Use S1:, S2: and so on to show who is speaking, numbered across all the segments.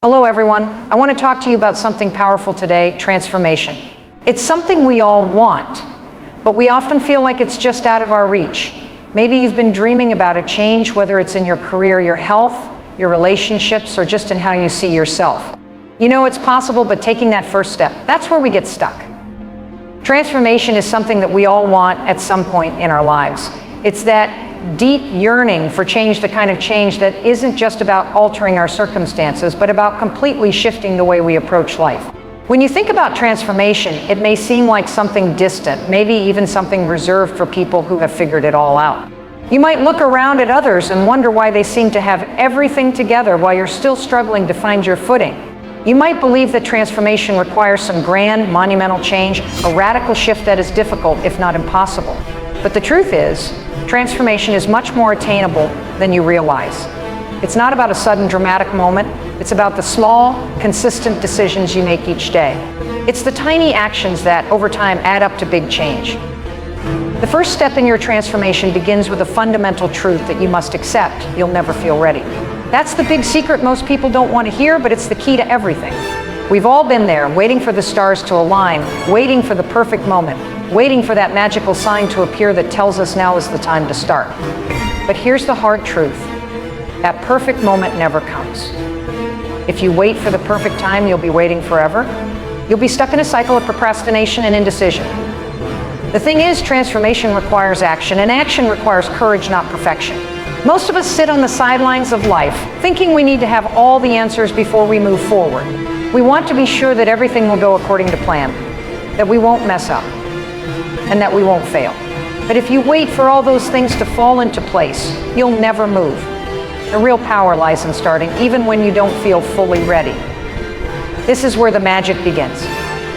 S1: Hello everyone. I want to talk to you about something powerful today, transformation. It's something we all want, but we often feel like it's just out of our reach. Maybe you've been dreaming about a change, whether it's in your career, your health, your relationships, or just in how you see yourself. You know it's possible, but taking that first step, that's where we get stuck. Transformation is something that we all want at some point in our lives. It's that deep yearning for change, the kind of change that isn't just about altering our circumstances, but about completely shifting the way we approach life. When you think about transformation, it may seem like something distant, maybe even something reserved for people who have figured it all out. You might look around at others and wonder why they seem to have everything together while you're still struggling to find your footing. You might believe that transformation requires some grand, monumental change, a radical shift that is difficult, if not impossible. But the truth is, transformation is much more attainable than you realize. It's not about a sudden dramatic moment. It's about the small, consistent decisions you make each day. It's the tiny actions that, over time, add up to big change. The first step in your transformation begins with a fundamental truth that you must accept. You'll never feel ready. That's the big secret most people don't want to hear, but it's the key to everything. We've all been there, waiting for the stars to align, waiting for the perfect moment, waiting for that magical sign to appear that tells us now is the time to start. But here's the hard truth. That perfect moment never comes. If you wait for the perfect time, you'll be waiting forever. You'll be stuck in a cycle of procrastination and indecision. The thing is, transformation requires action, and action requires courage, not perfection. Most of us sit on the sidelines of life, thinking we need to have all the answers before we move forward. We want to be sure that everything will go according to plan, that we won't mess up, and that we won't fail. But if you wait for all those things to fall into place, you'll never move. The real power lies in starting, even when you don't feel fully ready. This is where the magic begins.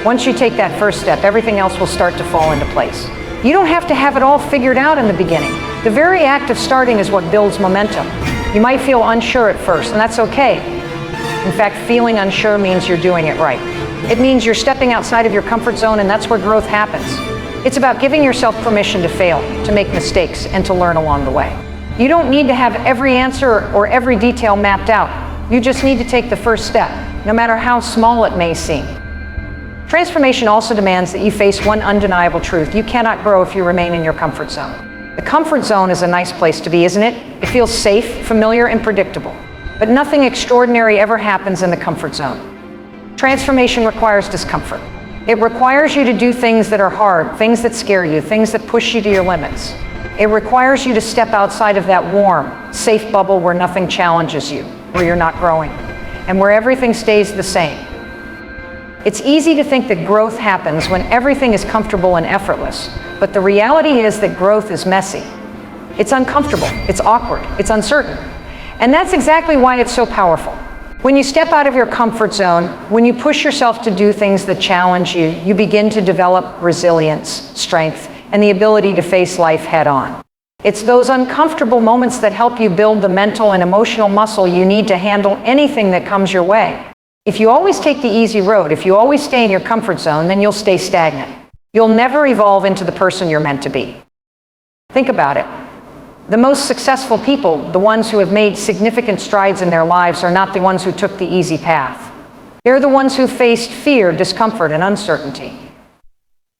S1: Once you take that first step, everything else will start to fall into place. You don't have to have it all figured out in the beginning. The very act of starting is what builds momentum. You might feel unsure at first, and that's okay. In fact, feeling unsure means you're doing it right. It means you're stepping outside of your comfort zone, and that's where growth happens. It's about giving yourself permission to fail, to make mistakes, and to learn along the way. You don't need to have every answer or every detail mapped out. You just need to take the first step, no matter how small it may seem. Transformation also demands that you face one undeniable truth. You cannot grow if you remain in your comfort zone. The comfort zone is a nice place to be, isn't it? It feels safe, familiar, and predictable. But nothing extraordinary ever happens in the comfort zone. Transformation requires discomfort. It requires you to do things that are hard, things that scare you, things that push you to your limits. It requires you to step outside of that warm, safe bubble where nothing challenges you, where you're not growing, and where everything stays the same. It's easy to think that growth happens when everything is comfortable and effortless, but the reality is that growth is messy. It's uncomfortable, it's awkward, it's uncertain. And that's exactly why it's so powerful. When you step out of your comfort zone, when you push yourself to do things that challenge you, you begin to develop resilience, strength, and the ability to face life head on. It's those uncomfortable moments that help you build the mental and emotional muscle you need to handle anything that comes your way. If you always take the easy road, if you always stay in your comfort zone, then you'll stay stagnant. You'll never evolve into the person you're meant to be. Think about it. The most successful people, the ones who have made significant strides in their lives, are not the ones who took the easy path. They're the ones who faced fear, discomfort, and uncertainty.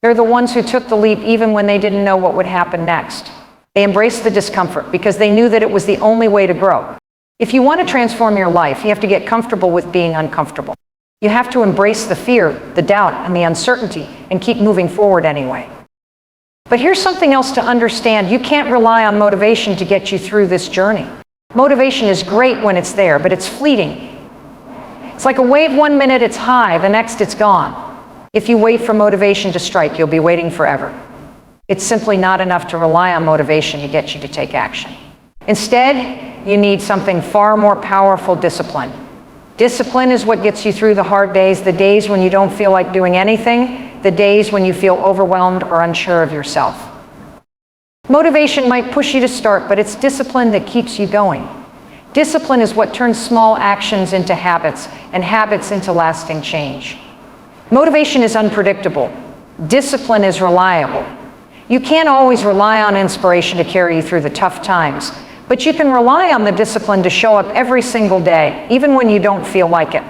S1: They're the ones who took the leap even when they didn't know what would happen next. They embraced the discomfort because they knew that it was the only way to grow. If you want to transform your life, you have to get comfortable with being uncomfortable. You have to embrace the fear, the doubt, and the uncertainty, and keep moving forward anyway. But here's something else to understand. You can't rely on motivation to get you through this journey. Motivation is great when it's there, but it's fleeting. It's like a wave. One minute it's high, the next it's gone. If you wait for motivation to strike, you'll be waiting forever. It's simply not enough to rely on motivation to get you to take action. Instead, you need something far more powerful: discipline. Discipline is what gets you through the hard days, the days when you don't feel like doing anything, the days when you feel overwhelmed or unsure of yourself. Motivation might push you to start, but it's discipline that keeps you going. Discipline is what turns small actions into habits, and habits into lasting change. Motivation is unpredictable. Discipline is reliable. You can't always rely on inspiration to carry you through the tough times, But you can rely on the discipline to show up every single day, even when you don't feel like it.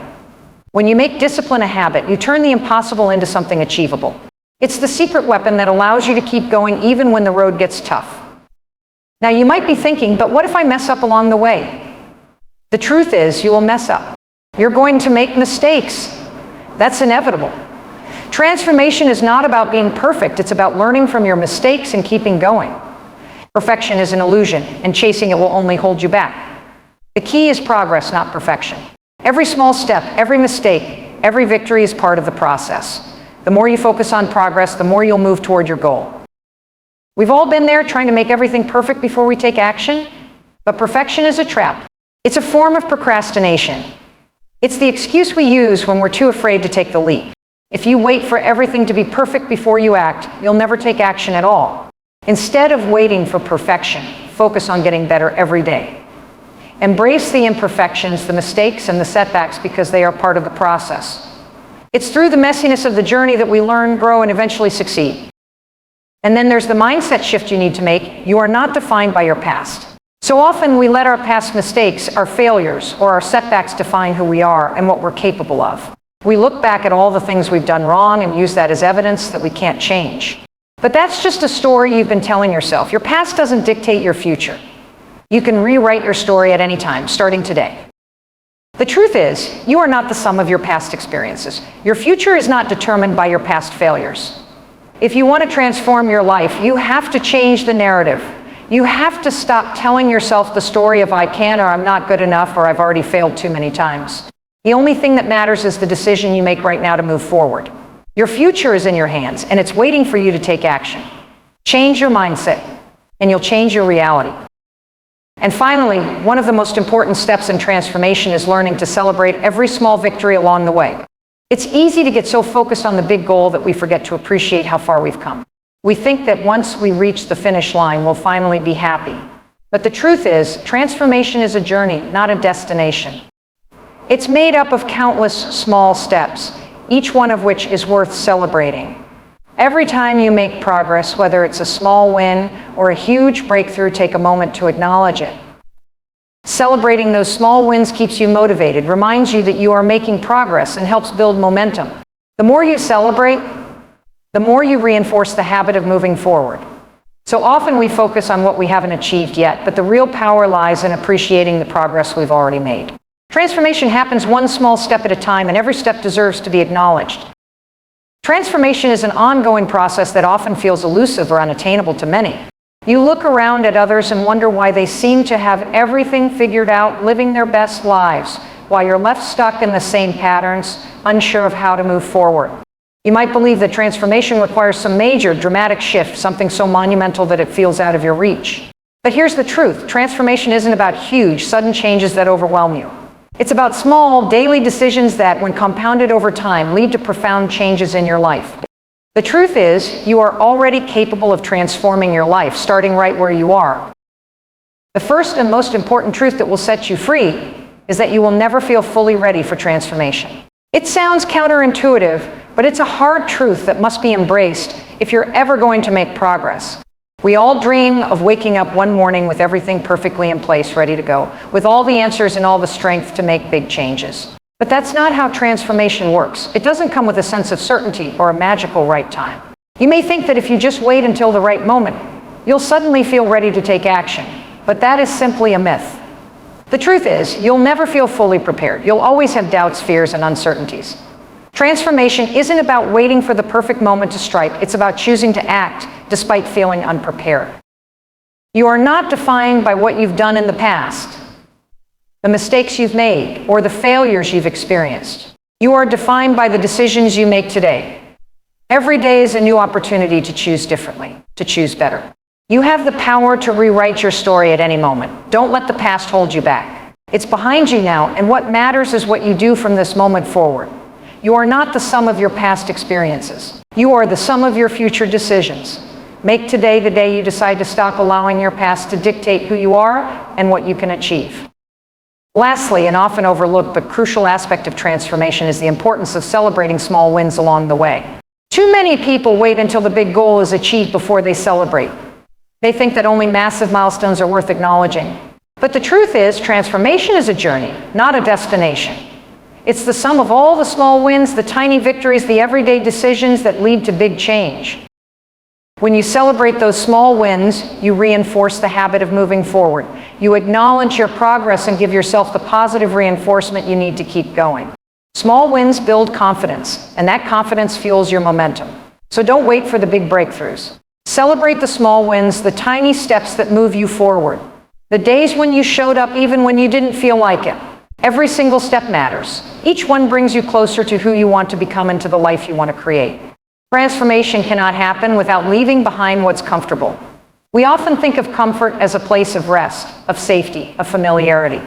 S1: When you make discipline a habit, you turn the impossible into something achievable. It's the secret weapon that allows you to keep going even when the road gets tough. Now you might be thinking, but what if I mess up along the way? The truth is, you will mess up. You're going to make mistakes. That's inevitable. Transformation is not about being perfect. It's about learning from your mistakes and keeping going. Perfection is an illusion, and chasing it will only hold you back. The key is progress, not perfection. Every small step, every mistake, every victory is part of the process. The more you focus on progress, the more you'll move toward your goal. We've all been there trying to make everything perfect before we take action, but perfection is a trap. It's a form of procrastination. It's the excuse we use when we're too afraid to take the leap. If you wait for everything to be perfect before you act, you'll never take action at all. Instead of waiting for perfection, focus on getting better every day. Embrace the imperfections, the mistakes, and the setbacks because they are part of the process. It's through the messiness of the journey that we learn, grow, and eventually succeed. And then there's the mindset shift you need to make. You are not defined by your past. So often we let our past mistakes, our failures, or our setbacks define who we are and what we're capable of. We look back at all the things we've done wrong and use that as evidence that we can't change. But that's just a story you've been telling yourself. Your past doesn't dictate your future. You can rewrite your story at any time, starting today. The truth is, you are not the sum of your past experiences. Your future is not determined by your past failures. If you want to transform your life, you have to change the narrative. You have to stop telling yourself the story of I can't, or I'm not good enough, or I've already failed too many times. The only thing that matters is the decision you make right now to move forward. Your future is in your hands, and it's waiting for you to take action. Change your mindset, and you'll change your reality. And finally, one of the most important steps in transformation is learning to celebrate every small victory along the way. It's easy to get so focused on the big goal that we forget to appreciate how far we've come. We think that once we reach the finish line, we'll finally be happy. But the truth is, transformation is a journey, not a destination. It's made up of countless small steps, each one of which is worth celebrating. Every time you make progress, whether it's a small win or a huge breakthrough, take a moment to acknowledge it. Celebrating those small wins keeps you motivated, reminds you that you are making progress, and helps build momentum. The more you celebrate, the more you reinforce the habit of moving forward. So often we focus on what we haven't achieved yet, but the real power lies in appreciating the progress we've already made. Transformation happens one small step at a time, and every step deserves to be acknowledged. Transformation is an ongoing process that often feels elusive or unattainable to many. You look around at others and wonder why they seem to have everything figured out, living their best lives, while you're left stuck in the same patterns, unsure of how to move forward. You might believe that transformation requires some major, dramatic shift, something so monumental that it feels out of your reach. But here's the truth. Transformation isn't about huge, sudden changes that overwhelm you. It's about small, daily decisions that, when compounded over time, lead to profound changes in your life. The truth is, you are already capable of transforming your life, starting right where you are. The first and most important truth that will set you free is that you will never feel fully ready for transformation. It sounds counterintuitive, but it's a hard truth that must be embraced if you're ever going to make progress. We all dream of waking up one morning with everything perfectly in place, ready to go, with all the answers and all the strength to make big changes. But that's not how transformation works. It doesn't come with a sense of certainty or a magical right time. You may think that if you just wait until the right moment, you'll suddenly feel ready to take action. But that is simply a myth. The truth is, you'll never feel fully prepared. You'll always have doubts, fears, and uncertainties. Transformation isn't about waiting for the perfect moment to strike. It's about choosing to act despite feeling unprepared. You are not defined by what you've done in the past, the mistakes you've made, or the failures you've experienced. You are defined by the decisions you make today. Every day is a new opportunity to choose differently, to choose better. You have the power to rewrite your story at any moment. Don't let the past hold you back. It's behind you now, and what matters is what you do from this moment forward. You are not the sum of your past experiences. You are the sum of your future decisions. Make today the day you decide to stop allowing your past to dictate who you are and what you can achieve. Lastly, an often overlooked but crucial aspect of transformation is the importance of celebrating small wins along the way. Too many people wait until the big goal is achieved before they celebrate. They think that only massive milestones are worth acknowledging. But the truth is, transformation is a journey, not a destination. It's the sum of all the small wins, the tiny victories, the everyday decisions that lead to big change. When you celebrate those small wins, you reinforce the habit of moving forward. You acknowledge your progress and give yourself the positive reinforcement you need to keep going. Small wins build confidence, and that confidence fuels your momentum. So don't wait for the big breakthroughs. Celebrate the small wins, the tiny steps that move you forward. The days when you showed up even when you didn't feel like it. Every single step matters. Each one brings you closer to who you want to become and to the life you want to create. Transformation cannot happen without leaving behind what's comfortable. We often think of comfort as a place of rest, of safety, of familiarity.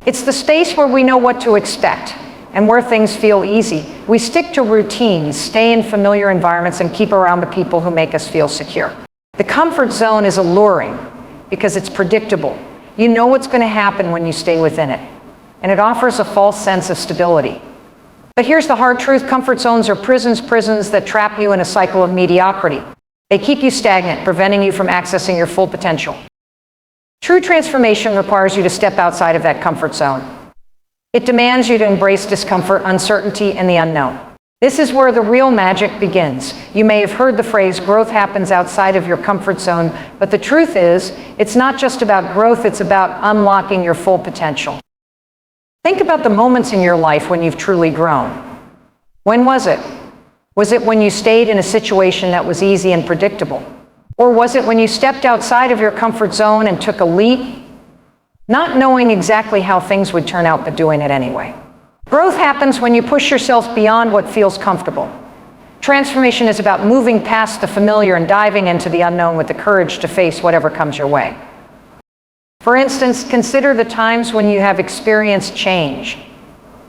S1: It's the space where we know what to expect and where things feel easy. We stick to routines, stay in familiar environments, and keep around the people who make us feel secure. The comfort zone is alluring because it's predictable. You know what's going to happen when you stay within it, and it offers a false sense of stability. But here's the hard truth: comfort zones are prisons that trap you in a cycle of mediocrity. They keep you stagnant, preventing you from accessing your full potential. True transformation requires you to step outside of that comfort zone. It demands you to embrace discomfort, uncertainty, and the unknown. This is where the real magic begins. You may have heard the phrase, growth happens outside of your comfort zone, but the truth is, it's not just about growth, it's about unlocking your full potential. Think about the moments in your life when you've truly grown. When was it? Was it when you stayed in a situation that was easy and predictable? Or was it when you stepped outside of your comfort zone and took a leap, not knowing exactly how things would turn out, but doing it anyway? Growth happens when you push yourself beyond what feels comfortable. Transformation is about moving past the familiar and diving into the unknown with the courage to face whatever comes your way. For instance, consider the times when you have experienced change.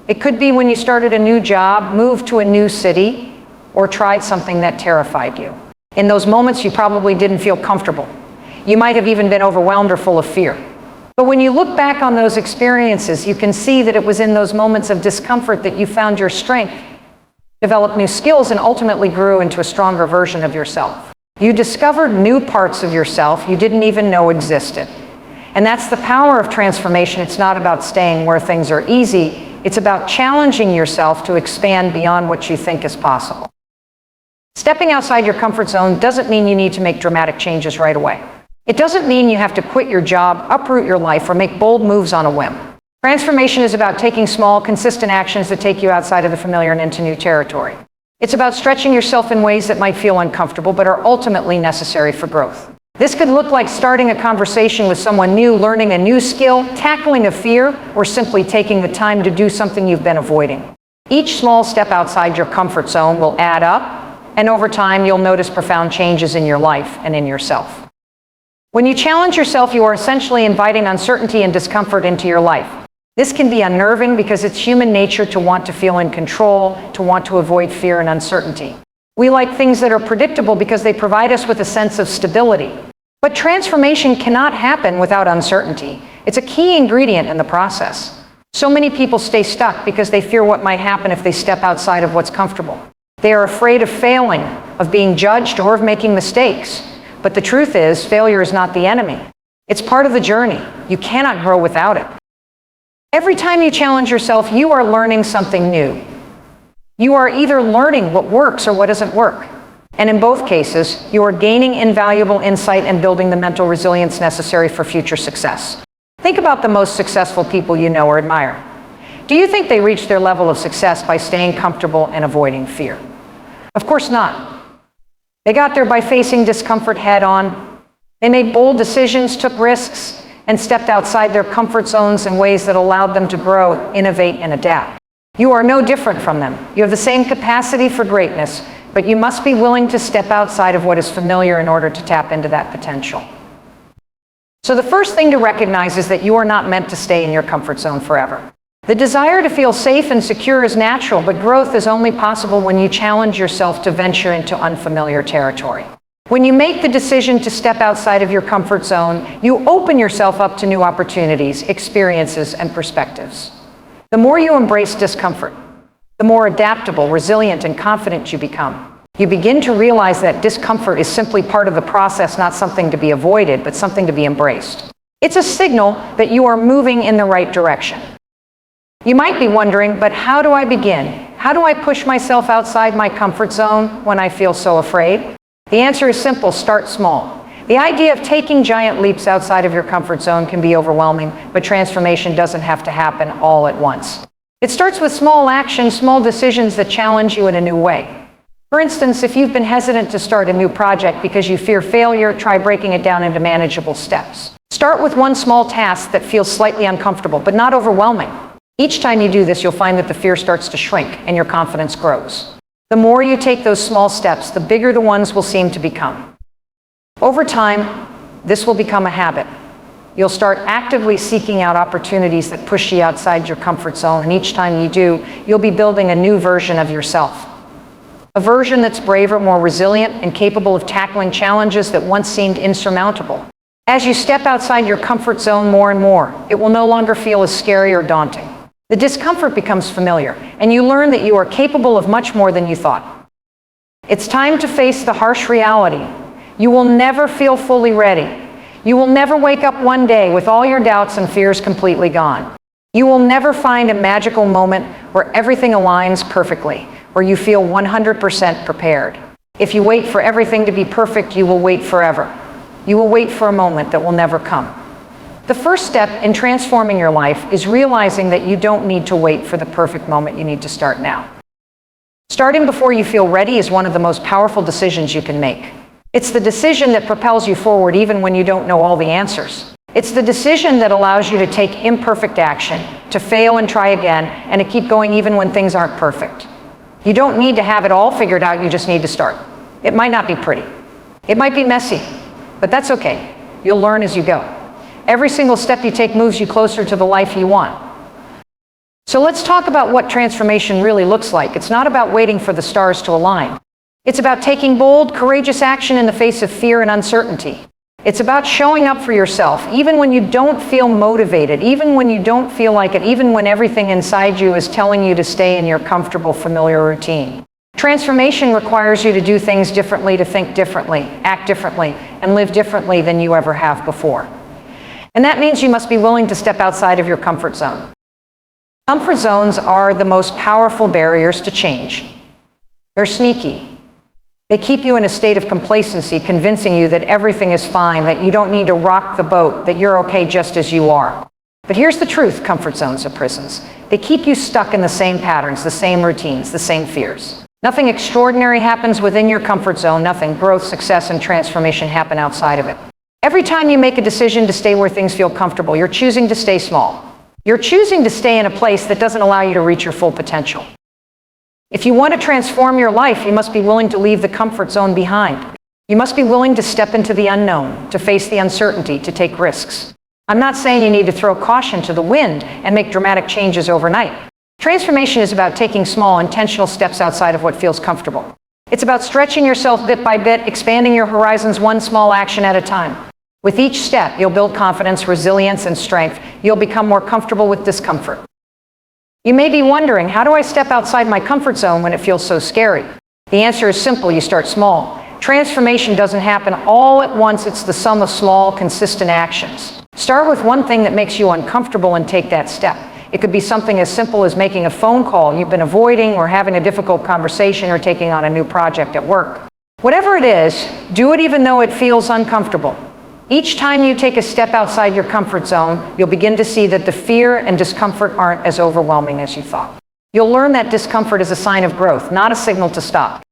S1: It could be when you started a new job, moved to a new city, or tried something that terrified you. In those moments, you probably didn't feel comfortable. You might have even been overwhelmed or full of fear. But when you look back on those experiences, you can see that it was in those moments of discomfort that you found your strength, developed new skills, and ultimately grew into a stronger version of yourself. You discovered new parts of yourself you didn't even know existed. And that's the power of transformation. It's not about staying where things are easy. It's about challenging yourself to expand beyond what you think is possible. Stepping outside your comfort zone doesn't mean you need to make dramatic changes right away. It doesn't mean you have to quit your job, uproot your life, or make bold moves on a whim. Transformation is about taking small, consistent actions that take you outside of the familiar and into new territory. It's about stretching yourself in ways that might feel uncomfortable, but are ultimately necessary for growth. This could look like starting a conversation with someone new, learning a new skill, tackling a fear, or simply taking the time to do something you've been avoiding. Each small step outside your comfort zone will add up, and over time you'll notice profound changes in your life and in yourself. When you challenge yourself, you are essentially inviting uncertainty and discomfort into your life. This can be unnerving because it's human nature to want to feel in control, to want to avoid fear and uncertainty. We like things that are predictable because they provide us with a sense of stability. But transformation cannot happen without uncertainty. It's a key ingredient in the process. So many people stay stuck because they fear what might happen if they step outside of what's comfortable. They are afraid of failing, of being judged, or of making mistakes. But the truth is, failure is not the enemy. It's part of the journey. You cannot grow without it. Every time you challenge yourself, you are learning something new. You are either learning what works or what doesn't work. And in both cases, you are gaining invaluable insight and building the mental resilience necessary for future success. Think about the most successful people you know or admire. Do you think they reached their level of success by staying comfortable and avoiding fear? Of course not. They got there by facing discomfort head on. They made bold decisions, took risks, and stepped outside their comfort zones in ways that allowed them to grow, innovate, and adapt. You are no different from them. You have the same capacity for greatness, but you must be willing to step outside of what is familiar in order to tap into that potential. So the first thing to recognize is that you are not meant to stay in your comfort zone forever. The desire to feel safe and secure is natural, but growth is only possible when you challenge yourself to venture into unfamiliar territory. When you make the decision to step outside of your comfort zone, you open yourself up to new opportunities, experiences, and perspectives. The more you embrace discomfort, the more adaptable, resilient, and confident you become. You begin to realize that discomfort is simply part of the process, not something to be avoided, but something to be embraced. It's a signal that you are moving in the right direction. You might be wondering, but how do I begin? How do I push myself outside my comfort zone when I feel so afraid? The answer is simple: start small. The idea of taking giant leaps outside of your comfort zone can be overwhelming, but transformation doesn't have to happen all at once. It starts with small actions, small decisions that challenge you in a new way. For instance, if you've been hesitant to start a new project because you fear failure, try breaking it down into manageable steps. Start with one small task that feels slightly uncomfortable, but not overwhelming. Each time you do this, you'll find that the fear starts to shrink and your confidence grows. The more you take those small steps, the bigger the ones will seem to become. Over time, this will become a habit. You'll start actively seeking out opportunities that push you outside your comfort zone, and each time you do, you'll be building a new version of yourself. A version that's braver, more resilient, and capable of tackling challenges that once seemed insurmountable. As you step outside your comfort zone more and more, it will no longer feel as scary or daunting. The discomfort becomes familiar, and you learn that you are capable of much more than you thought. It's time to face the harsh reality. You will never feel fully ready. You will never wake up one day with all your doubts and fears completely gone. You will never find a magical moment where everything aligns perfectly, where you feel 100% prepared. If you wait for everything to be perfect, you will wait forever. You will wait for a moment that will never come. The first step in transforming your life is realizing that you don't need to wait for the perfect moment. You need to start now. Starting before you feel ready is one of the most powerful decisions you can make. It's the decision that propels you forward even when you don't know all the answers. It's the decision that allows you to take imperfect action, to fail and try again, and to keep going even when things aren't perfect. You don't need to have it all figured out, you just need to start. It might not be pretty. It might be messy, but that's okay. You'll learn as you go. Every single step you take moves you closer to the life you want. So let's talk about what transformation really looks like. It's not about waiting for the stars to align. It's about taking bold, courageous action in the face of fear and uncertainty. It's about showing up for yourself, even when you don't feel motivated, even when you don't feel like it, even when everything inside you is telling you to stay in your comfortable, familiar routine. Transformation requires you to do things differently, to think differently, act differently, and live differently than you ever have before. And that means you must be willing to step outside of your comfort zone. Comfort zones are the most powerful barriers to change. They're sneaky. They keep you in a state of complacency, convincing you that everything is fine, that you don't need to rock the boat, that you're okay just as you are. But here's the truth: comfort zones are prisons. They keep you stuck in the same patterns, the same routines, the same fears. Nothing extraordinary happens within your comfort zone. Nothing. Growth, success, and transformation happen outside of it. Every time you make a decision to stay where things feel comfortable, you're choosing to stay small. You're choosing to stay in a place that doesn't allow you to reach your full potential. If you want to transform your life, you must be willing to leave the comfort zone behind. You must be willing to step into the unknown, to face the uncertainty, to take risks. I'm not saying you need to throw caution to the wind and make dramatic changes overnight. Transformation is about taking small, intentional steps outside of what feels comfortable. It's about stretching yourself bit by bit, expanding your horizons one small action at a time. With each step, you'll build confidence, resilience, and strength. You'll become more comfortable with discomfort. You may be wondering, how do I step outside my comfort zone when it feels so scary? The answer is simple: you start small. Transformation doesn't happen all at once. It's the sum of small, consistent actions. Start with one thing that makes you uncomfortable and take that step. It could be something as simple as making a phone call you've been avoiding, or having a difficult conversation, or taking on a new project at work. Whatever it is, do it even though it feels uncomfortable. Each time you take a step outside your comfort zone, you'll begin to see that the fear and discomfort aren't as overwhelming as you thought. You'll learn that discomfort is a sign of growth, not a signal to stop.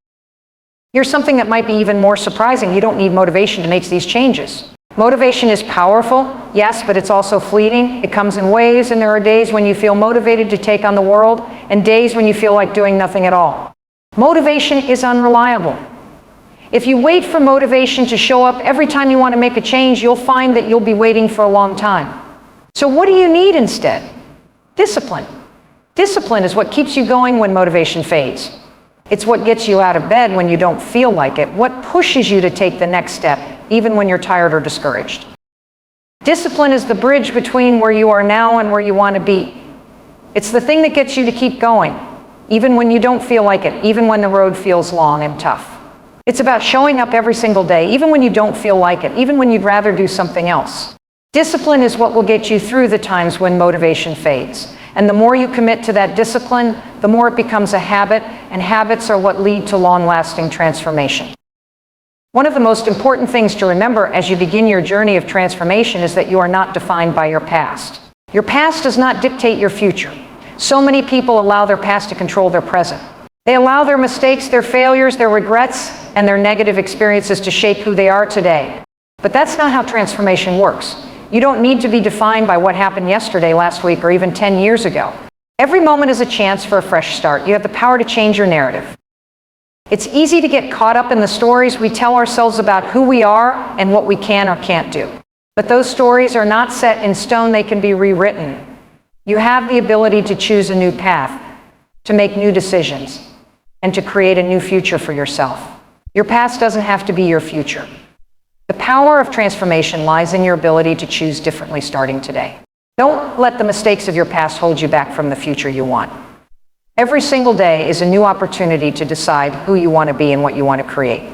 S1: Here's something that might be even more surprising: you don't need motivation to make these changes. Motivation is powerful, yes, but it's also fleeting. It comes in waves, and there are days when you feel motivated to take on the world, and days when you feel like doing nothing at all. Motivation is unreliable. If you wait for motivation to show up every time you want to make a change, you'll find that you'll be waiting for a long time. So what do you need instead? Discipline. Discipline is what keeps you going when motivation fades. It's what gets you out of bed when you don't feel like it, what pushes you to take the next step, even when you're tired or discouraged. Discipline is the bridge between where you are now and where you want to be. It's the thing that gets you to keep going, even when you don't feel like it, even when the road feels long and tough. It's about showing up every single day, even when you don't feel like it, even when you'd rather do something else. Discipline is what will get you through the times when motivation fades. And the more you commit to that discipline, the more it becomes a habit, and habits are what lead to long-lasting transformation. One of the most important things to remember as you begin your journey of transformation is that you are not defined by your past. Your past does not dictate your future. So many people allow their past to control their present. They allow their mistakes, their failures, their regrets, and their negative experiences to shape who they are today. But that's not how transformation works. You don't need to be defined by what happened yesterday, last week, or even 10 years ago. Every moment is a chance for a fresh start. You have the power to change your narrative. It's easy to get caught up in the stories we tell ourselves about who we are and what we can or can't do. But those stories are not set in stone. They can be rewritten. You have the ability to choose a new path, to make new decisions, and to create a new future for yourself. Your past doesn't have to be your future. The power of transformation lies in your ability to choose differently starting today. Don't let the mistakes of your past hold you back from the future you want. Every single day is a new opportunity to decide who you want to be and what you want to create.